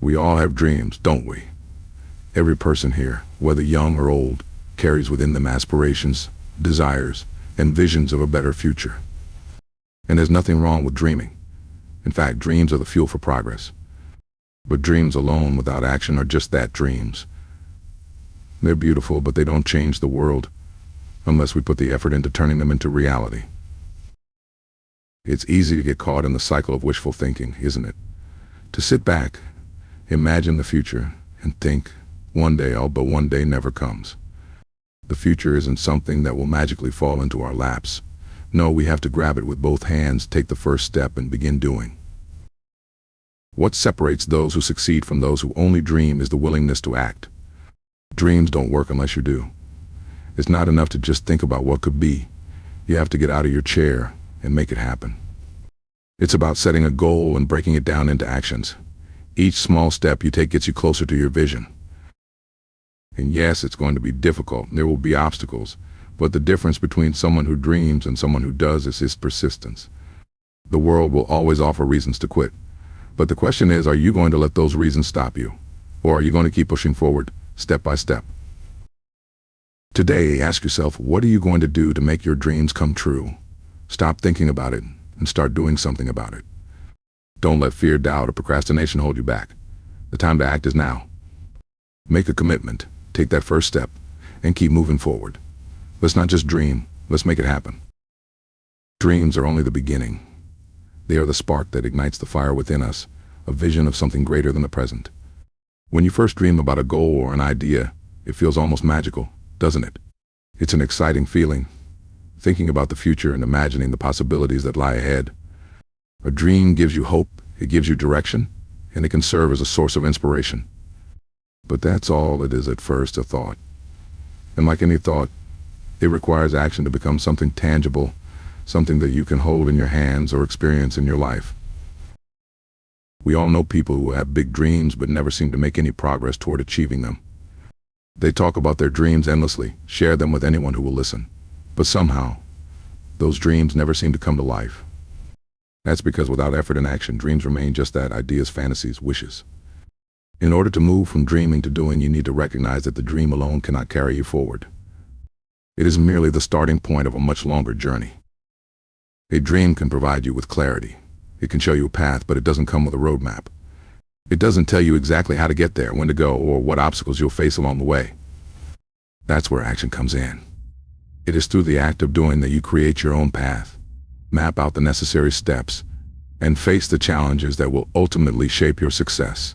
We all have dreams, don't we? Every person here, whether young or old, carries within them aspirations, desires, and visions of a better future. And there's nothing wrong with dreaming. In fact, dreams are the fuel for progress. But dreams alone without action are just that, dreams. They're beautiful, but they don't change the world unless we put the effort into turning them into reality. It's easy to get caught in the cycle of wishful thinking, isn't it? To sit back, imagine the future, and think, one day, but one day never comes. The future isn't something that will magically fall into our laps. No, we have to grab it with both hands, take the first step, and begin doing. What separates those who succeed from those who only dream is the willingness to act. Dreams don't work unless you do. It's not enough to just think about what could be. You have to get out of your chair and make it happen. It's about setting a goal and breaking it down into actions. Each small step you take gets you closer to your vision. And yes, it's going to be difficult. There will be obstacles. But the difference between someone who dreams and someone who does is his persistence. The world will always offer reasons to quit. But the question is, are you going to let those reasons stop you? Or are you going to keep pushing forward, step by step? Today, ask yourself, what are you going to do to make your dreams come true? Stop thinking about it and start doing something about it. Don't let fear, doubt, or procrastination hold you back. The time to act is now. Make a commitment, take that first step, and keep moving forward. Let's not just dream, let's make it happen. Dreams are only the beginning. They are the spark that ignites the fire within us, a vision of something greater than the present. When you first dream about a goal or an idea, it feels almost magical, doesn't it? It's an exciting feeling, thinking about the future and imagining the possibilities that lie ahead. A dream gives you hope, it gives you direction, and it can serve as a source of inspiration. But that's all it is at first, a thought. And like any thought, it requires action to become something tangible, something that you can hold in your hands or experience in your life. We all know people who have big dreams but never seem to make any progress toward achieving them. They talk about their dreams endlessly, share them with anyone who will listen. But somehow, those dreams never seem to come to life. That's because without effort and action, dreams remain just that, ideas, fantasies, wishes. In order to move from dreaming to doing, you need to recognize that the dream alone cannot carry you forward. It is merely the starting point of a much longer journey. A dream can provide you with clarity. It can show you a path, but it doesn't come with a roadmap. It doesn't tell you exactly how to get there, when to go, or what obstacles you'll face along the way. That's where action comes in. It is through the act of doing that you create your own path, map out the necessary steps, and face the challenges that will ultimately shape your success.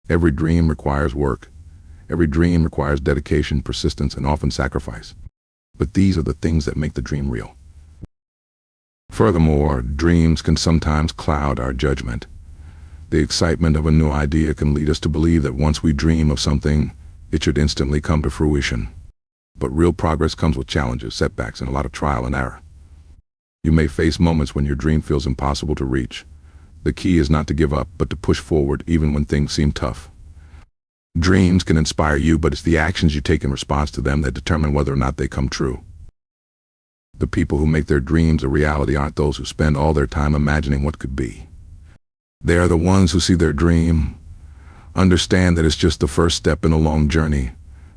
Every dream requires work. Every dream requires dedication, persistence, and often sacrifice. But these are the things that make the dream real. Furthermore, dreams can sometimes cloud our judgment. The excitement of a new idea can lead us to believe that once we dream of something, it should instantly come to fruition. But real progress comes with challenges, setbacks, and a lot of trial and error. You may face moments when your dream feels impossible to reach. The key is not to give up, but to push forward even when things seem tough. Dreams can inspire you, but it's the actions you take in response to them that determine whether or not they come true. The people who make their dreams a reality aren't those who spend all their time imagining what could be. They are the ones who see their dream, understand that it's just the first step in a long journey,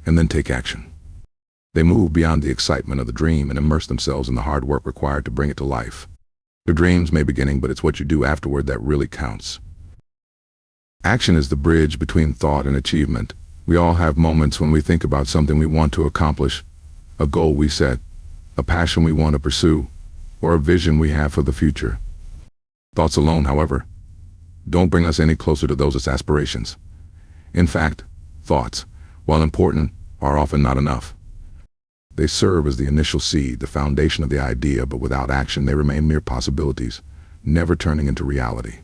and then take action. They move beyond the excitement of the dream and immerse themselves in the hard work required to bring it to life. The dreams may be beginning, but it's what you do afterward that really counts. Action is the bridge between thought and achievement. We all have moments when we think about something we want to accomplish, a goal we set, a passion we want to pursue, or a vision we have for the future. Thoughts alone, however, don't bring us any closer to those aspirations. In fact, thoughts, while important, are often not enough. They serve as the initial seed, the foundation of the idea, but without action they remain mere possibilities, never turning into reality.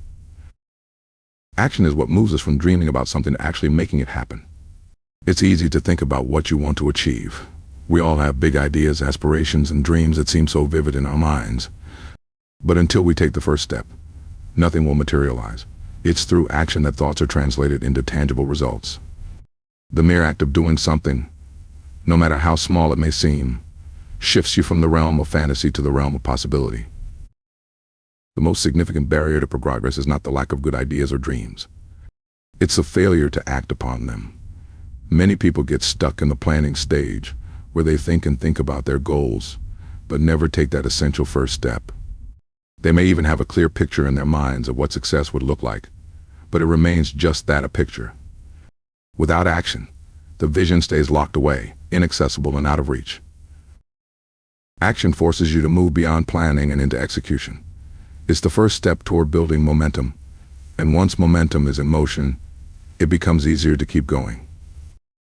Action is what moves us from dreaming about something to actually making it happen. It's easy to think about what you want to achieve. We all have big ideas, aspirations, and dreams that seem so vivid in our minds. But until we take the first step, nothing will materialize. It's through action that thoughts are translated into tangible results. The mere act of doing something, no matter how small it may seem, shifts you from the realm of fantasy to the realm of possibility. The most significant barrier to progress is not the lack of good ideas or dreams. It's a failure to act upon them. Many people get stuck in the planning stage, where they think about their goals, but never take that essential first step. They may even have a clear picture in their minds of what success would look like, but it remains just that, a picture. Without action, the vision stays locked away, inaccessible and out of reach. Action forces you to move beyond planning and into execution. It's the first step toward building momentum, and once momentum is in motion, it becomes easier to keep going.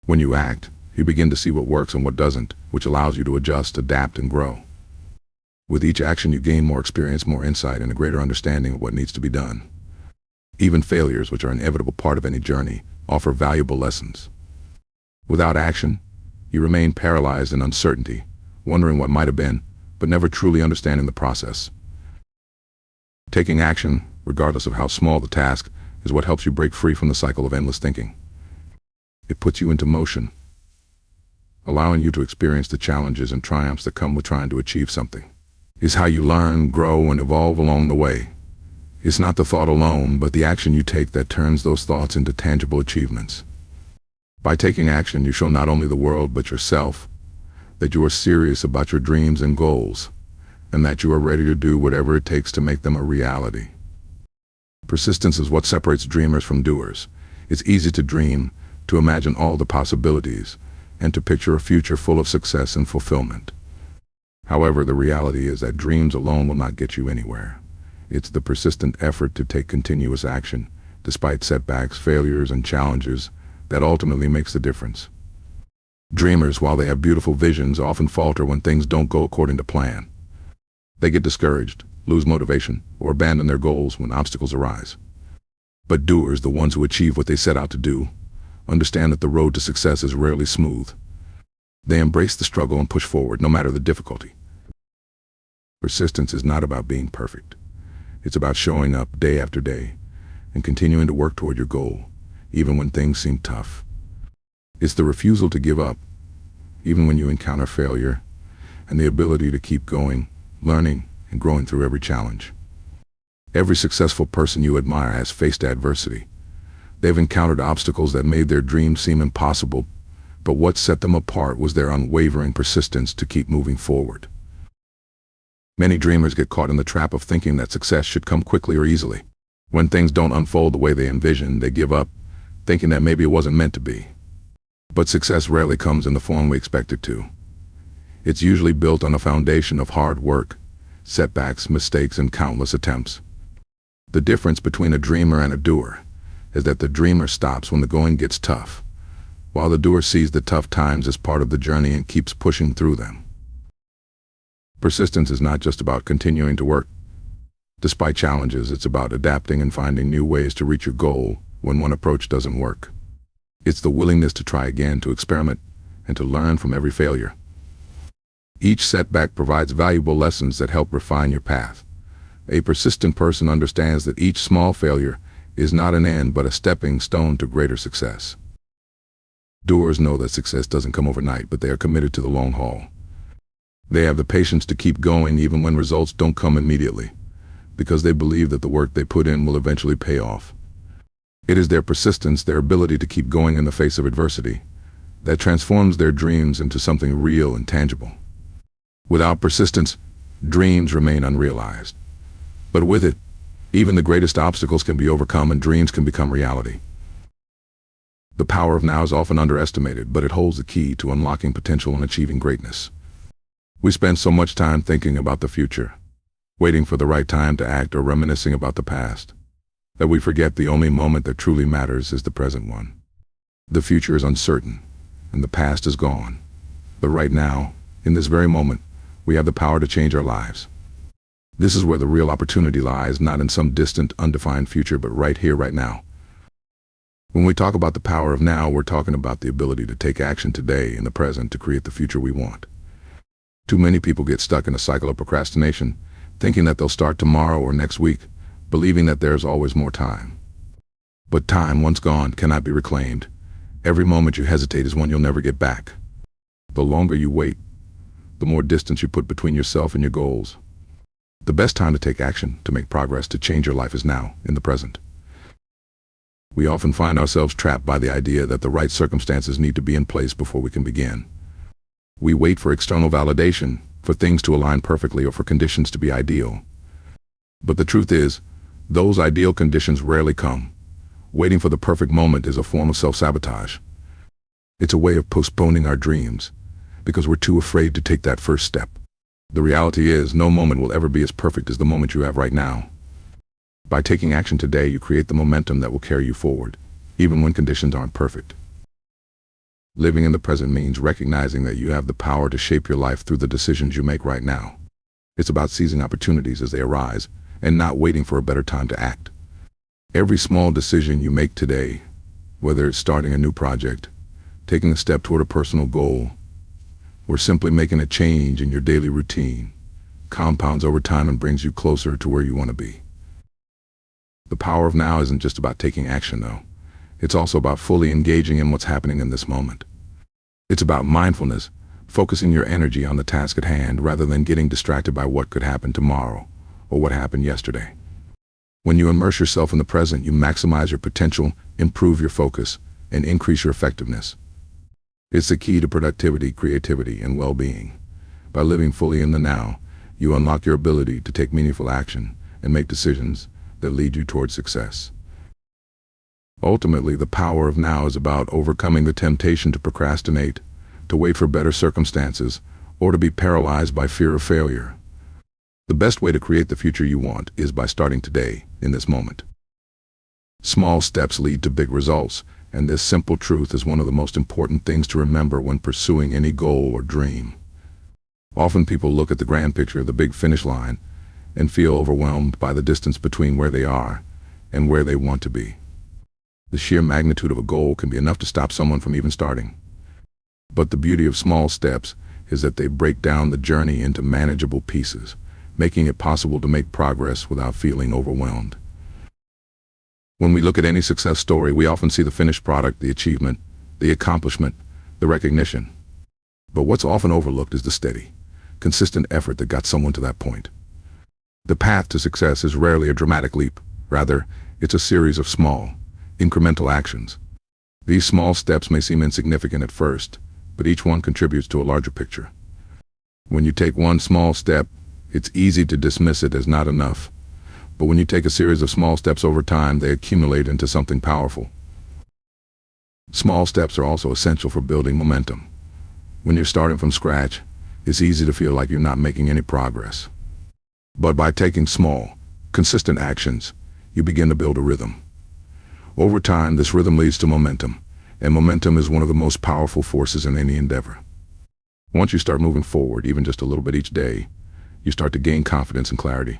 When you act, you begin to see what works and what doesn't, which allows you to adjust, adapt, and grow. With each action, you gain more experience, more insight, and a greater understanding of what needs to be done. Even failures, which are an inevitable part of any journey, offer valuable lessons. Without action, you remain paralyzed in uncertainty, wondering what might have been, but never truly understanding the process. Taking action, regardless of how small the task, is what helps you break free from the cycle of endless thinking. It puts you into motion, allowing you to experience the challenges and triumphs that come with trying to achieve something. It's how you learn, grow, and evolve along the way. It's not the thought alone, but the action you take that turns those thoughts into tangible achievements. By taking action, you show not only the world but yourself that you are serious about your dreams and goals, and that you are ready to do whatever it takes to make them a reality. Persistence is what separates dreamers from doers. It's easy to dream, to imagine all the possibilities, and to picture a future full of success and fulfillment. However, the reality is that dreams alone will not get you anywhere. It's the persistent effort to take continuous action, despite setbacks, failures, and challenges, that ultimately makes the difference. Dreamers, while they have beautiful visions, often falter when things don't go according to plan. They get discouraged, lose motivation, or abandon their goals when obstacles arise. But doers, the ones who achieve what they set out to do, understand that the road to success is rarely smooth. They embrace the struggle and push forward, no matter the difficulty. Persistence is not about being perfect. It's about showing up day after day and continuing to work toward your goal, even when things seem tough. It's the refusal to give up, even when you encounter failure, and the ability to keep going, learning, and growing through every challenge. Every successful person you admire has faced adversity. They've encountered obstacles that made their dreams seem impossible, but what set them apart was their unwavering persistence to keep moving forward. Many dreamers get caught in the trap of thinking that success should come quickly or easily. When things don't unfold the way they envisioned, they give up, thinking that maybe it wasn't meant to be. But success rarely comes in the form we expect it to. It's usually built on a foundation of hard work, setbacks, mistakes, and countless attempts. The difference between a dreamer and a doer is that the dreamer stops when the going gets tough, while the doer sees the tough times as part of the journey and keeps pushing through them. Persistence is not just about continuing to work. Despite challenges, it's about adapting and finding new ways to reach your goal when one approach doesn't work. It's the willingness to try again, to experiment, and to learn from every failure. Each setback provides valuable lessons that help refine your path. A persistent person understands that each small failure is not an end but a stepping stone to greater success. Doers know that success doesn't come overnight, but they are committed to the long haul. They have the patience to keep going even when results don't come immediately, because they believe that the work they put in will eventually pay off. It is their persistence, their ability to keep going in the face of adversity, that transforms their dreams into something real and tangible. Without persistence, dreams remain unrealized. But with it, even the greatest obstacles can be overcome and dreams can become reality. The power of now is often underestimated, but it holds the key to unlocking potential and achieving greatness. We spend so much time thinking about the future, waiting for the right time to act or reminiscing about the past, that we forget the only moment that truly matters is the present one. The future is uncertain, and the past is gone. But right now, in this very moment, we have the power to change our lives. This is where the real opportunity lies, not in some distant, undefined future, but right here, right now. When we talk about the power of now, we're talking about the ability to take action today in the present to create the future we want. Too many people get stuck in a cycle of procrastination, thinking that they'll start tomorrow or next week, believing that there's always more time. But time, once gone, cannot be reclaimed. Every moment you hesitate is one you'll never get back. The longer you wait, the more distance you put between yourself and your goals. The best time to take action, to make progress, to change your life is now, in the present. We often find ourselves trapped by the idea that the right circumstances need to be in place before we can begin. We wait for external validation, for things to align perfectly, or for conditions to be ideal. But the truth is, those ideal conditions rarely come. Waiting for the perfect moment is a form of self-sabotage. It's a way of postponing our dreams, because we're too afraid to take that first step. The reality is, no moment will ever be as perfect as the moment you have right now. By taking action today, you create the momentum that will carry you forward, even when conditions aren't perfect. Living in the present means recognizing that you have the power to shape your life through the decisions you make right now. It's about seizing opportunities as they arise, and not waiting for a better time to act. Every small decision you make today, whether it's starting a new project, taking a step toward a personal goal, or simply making a change in your daily routine, compounds over time and brings you closer to where you want to be. The power of now isn't just about taking action, though. It's also about fully engaging in what's happening in this moment. It's about mindfulness, focusing your energy on the task at hand rather than getting distracted by what could happen tomorrow or what happened yesterday. When you immerse yourself in the present, you maximize your potential, improve your focus, and increase your effectiveness. It's the key to productivity, creativity, and well-being. By living fully in the now, you unlock your ability to take meaningful action and make decisions that lead you towards success. Ultimately, the power of now is about overcoming the temptation to procrastinate, to wait for better circumstances, or to be paralyzed by fear of failure. The best way to create the future you want is by starting today, in this moment. Small steps lead to big results, and this simple truth is one of the most important things to remember when pursuing any goal or dream. Often people look at the grand picture, the big finish line, and feel overwhelmed by the distance between where they are and where they want to be. The sheer magnitude of a goal can be enough to stop someone from even starting. But the beauty of small steps is that they break down the journey into manageable pieces, making it possible to make progress without feeling overwhelmed. When we look at any success story, we often see the finished product, the achievement, the accomplishment, the recognition. But what's often overlooked is the steady, consistent effort that got someone to that point. The path to success is rarely a dramatic leap. Rather, it's a series of small, incremental actions. These small steps may seem insignificant at first, but each one contributes to a larger picture. When you take one small step, it's easy to dismiss it as not enough. But when you take a series of small steps over time, they accumulate into something powerful. Small steps are also essential for building momentum. When you're starting from scratch, it's easy to feel like you're not making any progress. But by taking small, consistent actions, you begin to build a rhythm. Over time, this rhythm leads to momentum, and momentum is one of the most powerful forces in any endeavor. Once you start moving forward, even just a little bit each day, you start to gain confidence and clarity.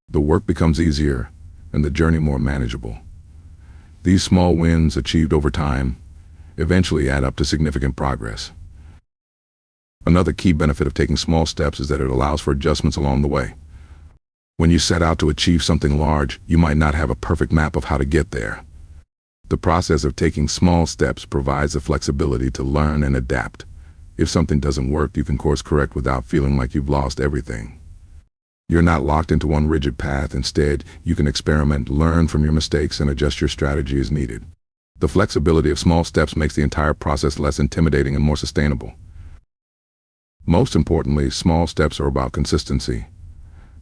The work becomes easier, and the journey more manageable. These small wins achieved over time eventually add up to significant progress. Another key benefit of taking small steps is that it allows for adjustments along the way. When you set out to achieve something large, you might not have a perfect map of how to get there. The process of taking small steps provides the flexibility to learn and adapt. If something doesn't work, you can course correct without feeling like you've lost everything. You're not locked into one rigid path. Instead, you can experiment, learn from your mistakes, and adjust your strategy as needed. The flexibility of small steps makes the entire process less intimidating and more sustainable. Most importantly, small steps are about consistency.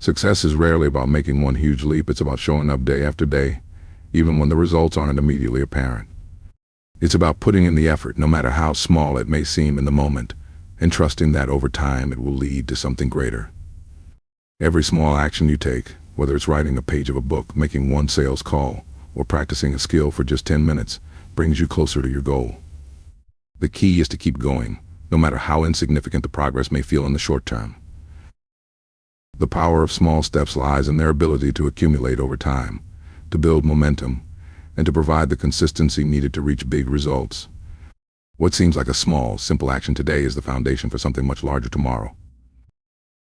Success is rarely about making one huge leap. It's about showing up day after day, even when the results aren't immediately apparent. It's about putting in the effort, no matter how small it may seem in the moment, and trusting that over time it will lead to something greater. Every small action you take, whether it's writing a page of a book, making one sales call, or practicing a skill for just 10 minutes, brings you closer to your goal. The key is to keep going, no matter how insignificant the progress may feel in the short term. The power of small steps lies in their ability to accumulate over time, to build momentum, and to provide the consistency needed to reach big results. What seems like a small, simple action today is the foundation for something much larger tomorrow.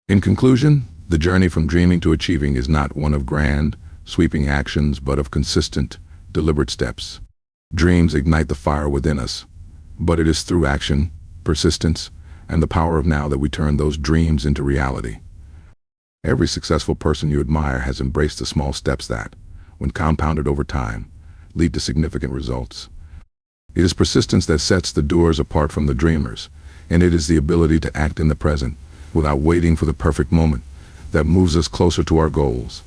In conclusion, the journey from dreaming to achieving is not one of grand, sweeping actions, but of consistent, deliberate steps. Dreams ignite the fire within us, but it is through action, persistence, and the power of now that we turn those dreams into reality. Every successful person you admire has embraced the small steps that, when compounded over time, lead to significant results. It is persistence that sets the doers apart from the dreamers, and it is the ability to act in the present, without waiting for the perfect moment, that moves us closer to our goals.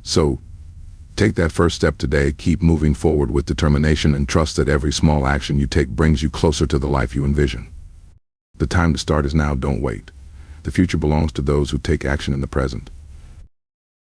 So, take that first step today, keep moving forward with determination, and trust that every small action you take brings you closer to the life you envision. The time to start is now, don't wait. The future belongs to those who take action in the present.